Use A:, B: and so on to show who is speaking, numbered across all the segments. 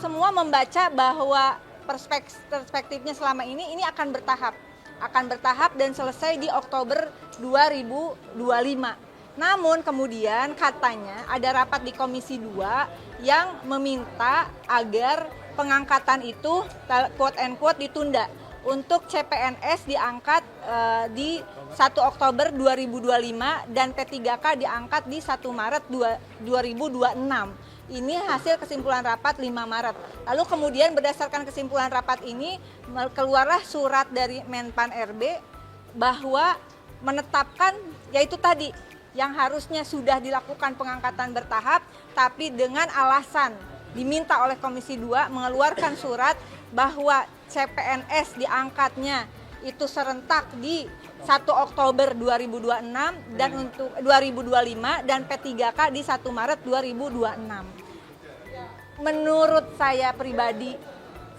A: semua membaca bahwa perspektifnya selama ini akan bertahap dan selesai di Oktober 2025. Namun kemudian katanya ada rapat di Komisi 2 yang meminta agar pengangkatan itu quote and quote ditunda untuk CPNS diangkat di 1 Oktober 2025 dan P3K diangkat di 1 Maret 2026. Ini hasil kesimpulan rapat 5 Maret. Lalu kemudian berdasarkan kesimpulan rapat ini keluarlah surat dari Menpan RB bahwa menetapkan yaitu tadi yang harusnya sudah dilakukan pengangkatan bertahap tapi dengan alasan diminta oleh Komisi 2 mengeluarkan surat bahwa CPNS diangkatnya itu serentak di 1 Oktober 2026 dan untuk 2025 dan P3K di 1 Maret 2026. Menurut saya pribadi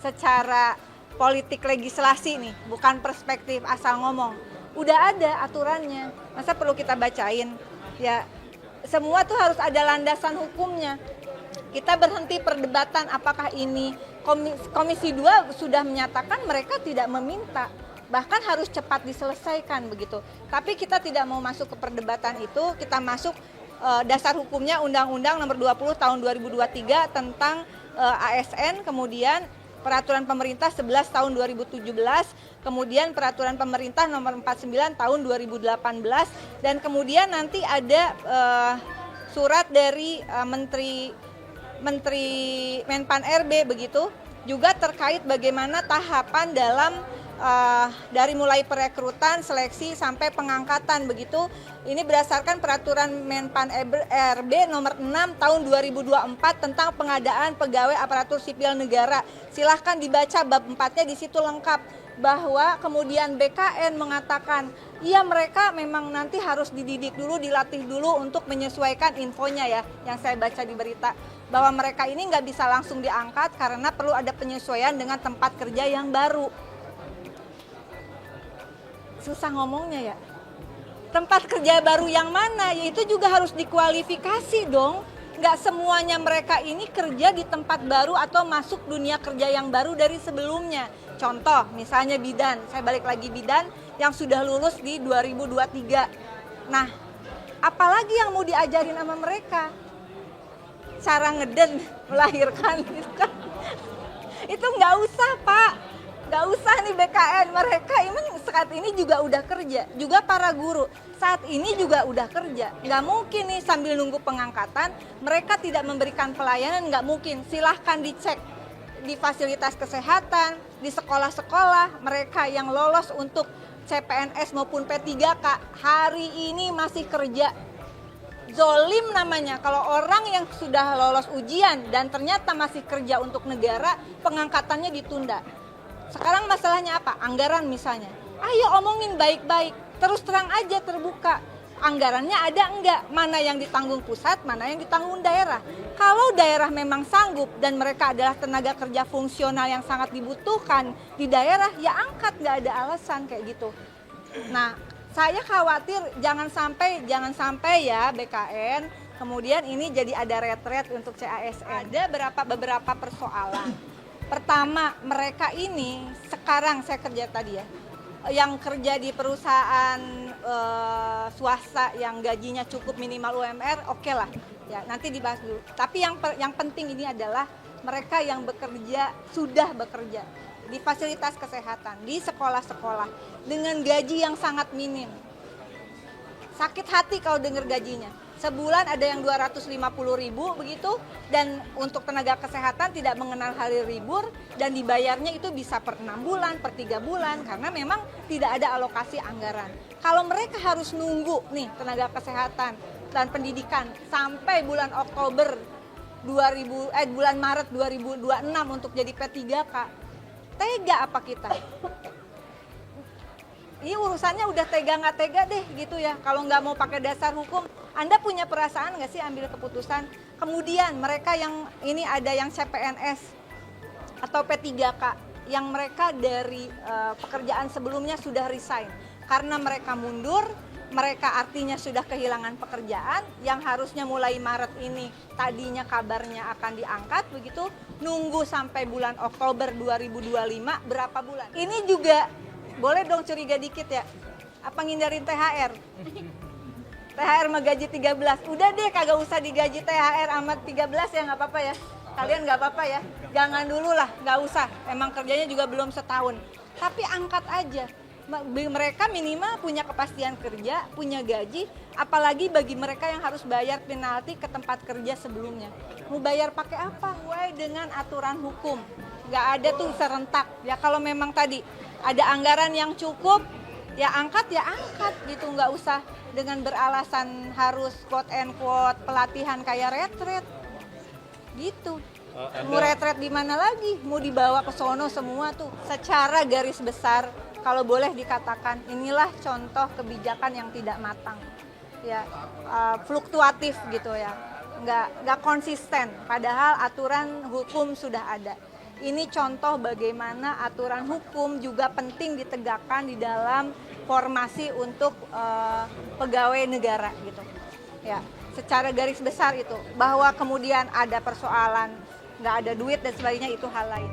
A: secara politik legislasi nih, bukan perspektif asal ngomong. Udah ada aturannya, masa perlu kita bacain? Ya, semua tuh harus ada landasan hukumnya. Kita berhenti perdebatan apakah ini Komisi 2 sudah menyatakan mereka tidak meminta, bahkan harus cepat diselesaikan begitu. Tapi kita tidak mau masuk ke perdebatan itu, kita masuk dasar hukumnya Undang-Undang Nomor 20 Tahun 2023 tentang ASN, kemudian Peraturan Pemerintah 11 Tahun 2017, kemudian Peraturan Pemerintah Nomor 49 Tahun 2018, dan kemudian nanti ada surat dari Menteri Menpan RB begitu, juga terkait bagaimana tahapan dalam dari mulai perekrutan, seleksi sampai pengangkatan begitu. Ini berdasarkan Peraturan Menpan RB Nomor 6 Tahun 2024 tentang pengadaan pegawai aparatur sipil negara. Silahkan dibaca bab 4-nya, di situ lengkap bahwa kemudian BKN mengatakan iya mereka memang nanti harus dididik dulu, dilatih dulu untuk menyesuaikan infonya ya, yang saya baca di berita bahwa mereka ini nggak bisa langsung diangkat karena perlu ada penyesuaian dengan tempat kerja yang baru. Susah ngomongnya ya. Tempat kerja baru yang mana? Ya itu juga harus dikualifikasi dong. Nggak semuanya mereka ini kerja di tempat baru atau masuk dunia kerja yang baru dari sebelumnya. Contoh misalnya bidan, saya balik lagi bidan yang sudah lulus di 2023. Nah, apalagi yang mau diajarin sama mereka? Cara ngeden, melahirkan gitu kan. Itu nggak usah Pak. Nggak usah nih BKN, mereka ini saat ini juga udah kerja, juga para guru saat ini juga udah kerja. Nggak mungkin nih sambil nunggu pengangkatan mereka tidak memberikan pelayanan, nggak mungkin. Silahkan dicek di fasilitas kesehatan, di sekolah-sekolah, mereka yang lolos untuk CPNS maupun P3K hari ini masih kerja. Zolim namanya kalau orang yang sudah lolos ujian dan ternyata masih kerja untuk negara, pengangkatannya ditunda. Sekarang masalahnya apa? Anggaran misalnya. Ayo omongin baik-baik, terus terang aja terbuka. Anggarannya ada enggak? Mana yang ditanggung pusat, mana yang ditanggung daerah. Kalau daerah memang sanggup dan mereka adalah tenaga kerja fungsional yang sangat dibutuhkan di daerah, ya angkat, nggak ada alasan kayak gitu. Nah, saya khawatir jangan sampai ya BKN, kemudian ini jadi ada retret untuk CASN. Ada beberapa persoalan. Pertama, mereka ini sekarang saya kerja tadi ya, yang kerja di perusahaan swasta yang gajinya cukup minimal UMR, oke lah, ya nanti dibahas dulu. Tapi yang penting ini adalah mereka yang sudah bekerja di fasilitas kesehatan, di sekolah-sekolah dengan gaji yang sangat minim. Sakit hati kalau dengar gajinya. Sebulan ada yang 250.000 begitu, dan untuk tenaga kesehatan tidak mengenal hari libur dan dibayarnya itu bisa per 6 bulan, per 3 bulan karena memang tidak ada alokasi anggaran. Kalau mereka harus nunggu nih tenaga kesehatan dan pendidikan sampai bulan Oktober bulan Maret 2026 untuk jadi P3K, tega apa kita? Ini urusannya udah tega nggak tega deh gitu ya. Kalau nggak mau pakai dasar hukum, Anda punya perasaan nggak sih ambil keputusan? Kemudian mereka yang ini ada yang CPNS atau P3K yang mereka dari pekerjaan sebelumnya sudah resign karena mereka mundur mereka artinya sudah kehilangan pekerjaan, yang harusnya mulai Maret ini tadinya kabarnya akan diangkat, begitu nunggu sampai bulan Oktober 2025 berapa bulan. Ini juga boleh dong curiga dikit ya, apa ngindarin THR? THR sama gaji 13, udah deh kagak usah digaji THR sama 13 ya, nggak apa-apa ya. Kalian nggak apa-apa ya, jangan dulu lah, nggak usah, emang kerjanya juga belum setahun. Tapi angkat aja, mereka minimal punya kepastian kerja, punya gaji, apalagi bagi mereka yang harus bayar penalti ke tempat kerja sebelumnya. Mau bayar pakai apa? Sesuai dengan aturan hukum, nggak ada tuh serentak. Ya kalau memang tadi ada anggaran yang cukup, ya angkat gitu, nggak usah dengan beralasan harus quote and quote pelatihan kayak retret gitu. Mau retret di mana lagi? Mau dibawa ke sono semua tuh. Secara garis besar, kalau boleh dikatakan inilah contoh kebijakan yang tidak matang, ya fluktuatif gitu ya, nggak konsisten. Padahal aturan hukum sudah ada. Ini contoh bagaimana aturan hukum juga penting ditegakkan di dalam formasi untuk pegawai negara gitu. Ya, secara garis besar itu. Bahwa kemudian ada persoalan nggak ada duit dan sebagainya itu hal lain.